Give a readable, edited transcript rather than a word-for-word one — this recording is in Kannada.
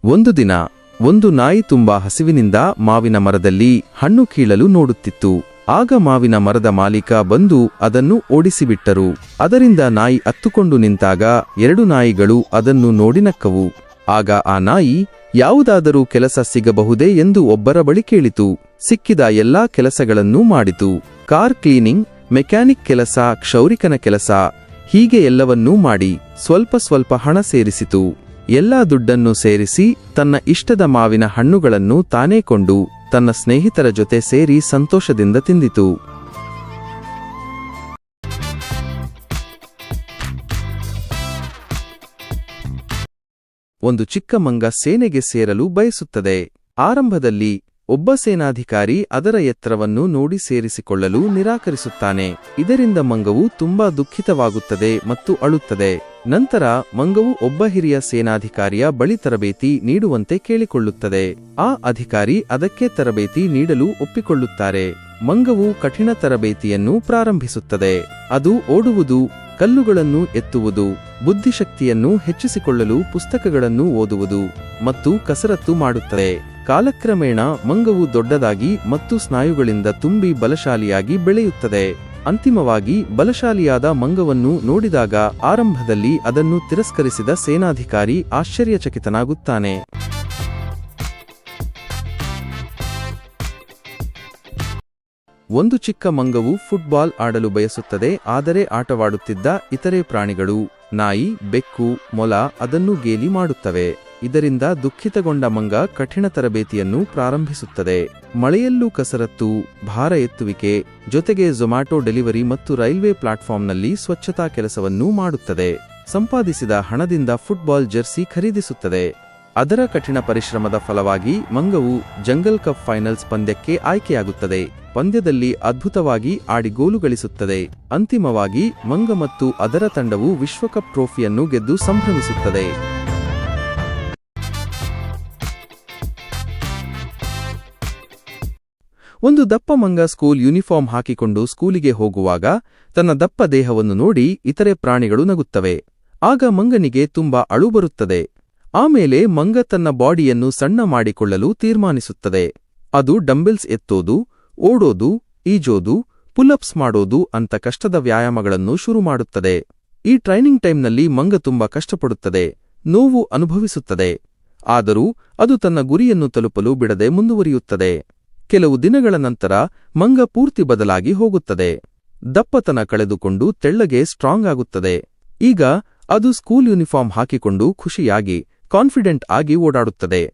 ಒಂದು ದಿನ ಒಂದು ನಾಯಿ ತುಂಬಾ ಹಸಿವಿನಿಂದ ಮಾವಿನ ಮರದಲ್ಲಿ ಹಣ್ಣು ಕೀಳಲು ನೋಡುತ್ತಿತ್ತು. ಆಗ ಮಾವಿನ ಮರದ ಮಾಲೀಕ ಬಂದು ಅದನ್ನು ಓಡಿಸಿಬಿಟ್ಟರು. ಅದರಿಂದ ನಾಯಿ ಅತ್ತುಕೊಂಡು ನಿಂತಾಗ ಎರಡು ನಾಯಿಗಳು ಅದನ್ನು ನೋಡಿ ನಕ್ಕವು. ಆಗ ಆ ನಾಯಿ ಯಾವುದಾದರೂ ಕೆಲಸ ಸಿಗಬಹುದೇ ಎಂದು ಒಬ್ಬರ ಬಳಿ ಕೇಳಿತು. ಸಿಕ್ಕಿದ ಎಲ್ಲಾ ಕೆಲಸಗಳನ್ನೂ ಮಾಡಿತು. ಕಾರ್ ಕ್ಲೀನಿಂಗ್, ಮೆಕ್ಯಾನಿಕ್ ಕೆಲಸ, ಕ್ಷೌರಿಕನ ಕೆಲಸ, ಹೀಗೆ ಎಲ್ಲವನ್ನೂ ಮಾಡಿ ಸ್ವಲ್ಪ ಸ್ವಲ್ಪ ಹಣ ಸೇರಿಸಿತು. ಎಲ್ಲಾ ದುಡ್ಡನ್ನು ಸೇರಿಸಿ ತನ್ನ ಇಷ್ಟದ ಮಾವಿನ ಹಣ್ಣುಗಳನ್ನು ತಾನೇ ಕೊಂಡು ತನ್ನ ಸ್ನೇಹಿತರ ಜೊತೆ ಸೇರಿ ಸಂತೋಷದಿಂದ ತಿಂದಿತು. ಒಂದು ಚಿಕ್ಕ ಮಂಗ ಸೇನೆಗೆ ಸೇರಲು ಬಯಸುತ್ತದೆ. ಆರಂಭದಲ್ಲಿ ಒಬ್ಬ ಸೇನಾಧಿಕಾರಿ ಅದರ ಎತ್ತರವನ್ನು ನೋಡಿ ಸೇರಿಸಿಕೊಳ್ಳಲು ನಿರಾಕರಿಸುತ್ತಾನೆ. ಇದರಿಂದ ಮಂಗವು ತುಂಬಾ ದುಃಖಿತವಾಗುತ್ತದೆ ಮತ್ತು ಅಳುತ್ತದೆ. ನಂತರ ಮಂಗವು ಒಬ್ಬ ಹಿರಿಯ ಸೇನಾಧಿಕಾರಿಯ ಬಳಿ ತರಬೇತಿ ನೀಡುವಂತೆ ಕೇಳಿಕೊಳ್ಳುತ್ತದೆ. ಆ ಅಧಿಕಾರಿ ಅದಕ್ಕೆ ತರಬೇತಿ ನೀಡಲು ಒಪ್ಪಿಕೊಳ್ಳುತ್ತಾರೆ. ಮಂಗವು ಕಠಿಣ ತರಬೇತಿಯನ್ನು ಪ್ರಾರಂಭಿಸುತ್ತದೆ. ಅದು ಓಡುವುದು, ಕಲ್ಲುಗಳನ್ನು ಎತ್ತುವುದು, ಬುದ್ಧಿಶಕ್ತಿಯನ್ನು ಹೆಚ್ಚಿಸಿಕೊಳ್ಳಲು ಪುಸ್ತಕಗಳನ್ನು ಓದುವುದು ಮತ್ತು ಕಸರತ್ತು ಮಾಡುತ್ತದೆ. ಕಾಲಕ್ರಮೇಣ ಮಂಗವು ದೊಡ್ಡದಾಗಿ ಮತ್ತು ಸ್ನಾಯುಗಳಿಂದ ತುಂಬಿ ಬಲಶಾಲಿಯಾಗಿ ಬೆಳೆಯುತ್ತದೆ. ಅಂತಿಮವಾಗಿ ಬಲಶಾಲಿಯಾದ ಮಂಗವನ್ನು ನೋಡಿದಾಗ ಆರಂಭದಲ್ಲಿ ಅದನ್ನು ತಿರಸ್ಕರಿಸಿದ ಸೇನಾಧಿಕಾರಿ ಆಶ್ಚರ್ಯಚಕಿತನಾಗುತ್ತಾನೆ. ಒಂದು ಚಿಕ್ಕ ಮಂಗವು ಫುಟ್ಬಾಲ್ ಆಡಲು ಬಯಸುತ್ತದೆ. ಆದರೆ ಆಟವಾಡುತ್ತಿದ್ದ ಇತರೆ ಪ್ರಾಣಿಗಳು, ನಾಯಿ, ಬೆಕ್ಕು, ಮೊಲ ಅದನ್ನು ಗೇಲಿ ಮಾಡುತ್ತವೆ. ಇದರಿಂದ ದುಃಖಿತಗೊಂಡ ಮಂಗ ಕಠಿಣ ತರಬೇತಿಯನ್ನು ಪ್ರಾರಂಭಿಸುತ್ತದೆ. ಮಳೆಯಲ್ಲೂ ಕಸರತ್ತು, ಭಾರ ಎತ್ತುವಿಕೆ, ಜೊತೆಗೆ ಝೊಮ್ಯಾಟೊ ಡೆಲಿವರಿ ಮತ್ತು ರೈಲ್ವೆ ಪ್ಲಾಟ್ಫಾರ್ಮ್ನಲ್ಲಿ ಸ್ವಚ್ಛತಾ ಕೆಲಸವನ್ನೂ ಮಾಡುತ್ತದೆ. ಸಂಪಾದಿಸಿದ ಹಣದಿಂದ ಫುಟ್ಬಾಲ್ ಜೆರ್ಸಿ ಖರೀದಿಸುತ್ತದೆ. ಅದರ ಕಠಿಣ ಪರಿಶ್ರಮದ ಫಲವಾಗಿ ಮಂಗವು ಜಂಗಲ್ ಕಪ್ ಫೈನಲ್ಸ್ ಪಂದ್ಯಕ್ಕೆ ಆಯ್ಕೆಯಾಗುತ್ತದೆ. ಪಂದ್ಯದಲ್ಲಿ ಅದ್ಭುತವಾಗಿ ಆಡಿ ಗೋಲು ಗಳಿಸುತ್ತದೆ. ಅಂತಿಮವಾಗಿ ಮಂಗ ಮತ್ತು ಅದರ ತಂಡವು ವಿಶ್ವಕಪ್ ಟ್ರೋಫಿಯನ್ನು ಗೆದ್ದು ಸಂಭ್ರಮಿಸುತ್ತದೆ. ಒಂದು ದಪ್ಪ ಮಂಗ ಸ್ಕೂಲ್ ಯೂನಿಫಾರ್ಮ್ ಹಾಕಿಕೊಂಡು ಸ್ಕೂಲಿಗೆ ಹೋಗುವಾಗ ತನ್ನ ದಪ್ಪ ದೇಹವನ್ನು ನೋಡಿ ಇತರೆ ಪ್ರಾಣಿಗಳು ನಗುತ್ತವೆ. ಆಗ ಮಂಗನಿಗೆ ತುಂಬಾ ಅಳು ಬರುತ್ತದೆ. ಆಮೇಲೆ ಮಂಗ ತನ್ನ ಬಾಡಿಯನ್ನು ಸಣ್ಣ ಮಾಡಿಕೊಳ್ಳಲು ತೀರ್ಮಾನಿಸುತ್ತದೆ. ಅದು ಡಂಬೆಲ್ಸ್ ಎತ್ತೋದು, ಓಡೋದು, ಈಜೋದು, ಪುಲ್ಅಪ್ಸ್ ಮಾಡೋದು ಅಂತ ಕಷ್ಟದ ವ್ಯಾಯಾಮಗಳನ್ನು ಶುರು ಮಾಡುತ್ತದೆ. ಈ ಟ್ರೈನಿಂಗ್ ಟೈಮ್ನಲ್ಲಿ ಮಂಗ ತುಂಬಾ ಕಷ್ಟಪಡುತ್ತದೆ, ನೋವು ಅನುಭವಿಸುತ್ತದೆ. ಆದರೂ ಅದು ತನ್ನ ಗುರಿಯನ್ನು ತಲುಪಲು ಬಿಡದೆ ಮುಂದುವರಿಯುತ್ತದೆ. ಕೆಲವು ದಿನಗಳ ನಂತರ ಮಂಗ ಪೂರ್ತಿ ಬದಲಾಗಿ ಹೋಗುತ್ತದೆ. ದಪ್ಪತನ ಕಳೆದುಕೊಂಡು ತೆಳ್ಳಗೆ ಸ್ಟ್ರಾಂಗ್ ಆಗುತ್ತದೆ. ಈಗ ಅದು ಸ್ಕೂಲ್ ಯೂನಿಫಾರ್ಮ್ ಹಾಕಿಕೊಂಡು ಖುಷಿಯಾಗಿ, ಕಾನ್ಫಿಡೆಂಟ್ ಆಗಿ ಓಡಾಡುತ್ತದೆ.